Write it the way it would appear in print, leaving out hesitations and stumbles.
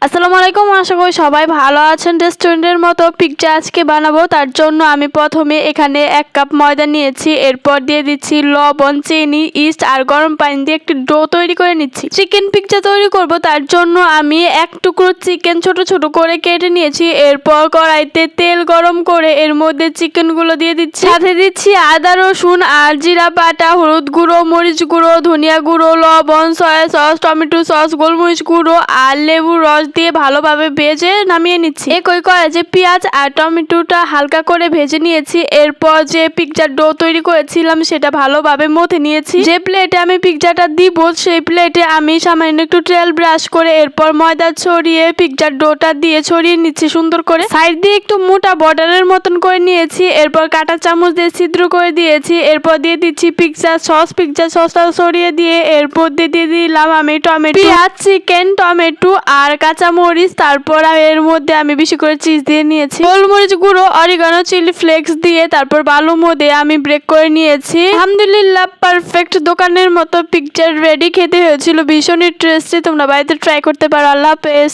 আসসালামু আলাইকুম, আশা করি সবাই ভালো আছেন। রেস্টুরেন্টের মতো পিৎজা আজকে বানাবো। তার জন্য আমি প্রথমে এখানে 1 কাপ ময়দা নিয়েছি, এরপর দিয়ে দিচ্ছি লবণ, চিনি, ইস্ট আর গরম পানি দিয়ে একটি ডো তৈরি করে নিচ্ছি। চিকেন পিৎজা তৈরি করব, তার জন্য আমি 1 টুকরো চিকেন ছোট ছোট করে কেটে নিয়েছি। এরপর কড়াইতে তেল গরম করে এর মধ্যে চিকেনগুলো দিয়ে দিচ্ছি, সাথে দিচ্ছি আদা, রসুন আর জিরা বাটা, হলুদ গুঁড়ো, মরিচ গুঁড়ো, ধনিয়া গুঁড়ো, লবণ, সয়া সস, টমেটো সস, গোলমরিচ গুঁড়ো আর লেবুর রস দিয়ে ভালোভাবে ভেজে নামিয়ে নিচ্ছি। একই কড়াইতে পেঁয়াজ আর টমেটোটা হালকা করে ভেজে নিয়েছি। এরপর যে পিৎজার ডো তৈরি করেছিলাম সেটা ভালোভাবে মথে নিয়েছি। যে প্লেটে আমি পিৎজাটা দিব সেই প্লেটে আমি সামান্য একটু তেল ব্রাশ করে এরপর ময়দা ছড়িয়ে পিৎজার ডোটা দিয়ে ছড়িয়ে নিচ্ছি সুন্দর করে। সাইড দিয়ে একটু মোটা বর্ডারের মতন করে নিয়েছি। এরপর কাঁটা চামচ দিয়ে ছিদ্র করে দিয়েছি। এরপর দিয়ে দিচ্ছি পিৎজা সসটা ছড়িয়ে দিয়ে এরপর দিয়ে দিলাম আমি টমেটো, পেঁয়াজ, চিকেন, টমেটো আর কাঁচামরিচ। তারপর এর মধ্যে আমি বেশি করে চিজ দিয়ে নিয়েছি, গোলমরিচ গুঁড়ো, অরিগানো, চিলি ফ্লেক্স দিয়ে তারপর ভালো মধ্যে আমি ব্রেক করে নিয়েছি। আলহামদুলিল্লাহ, পারফেক্ট দোকানের মতো পিৎজা রেডি। খেতে হয়েছিল ভীষণই টেস্টি। তোমরা বাড়িতে ট্রাই করতে পারো। আল্লাহ হাফেজ।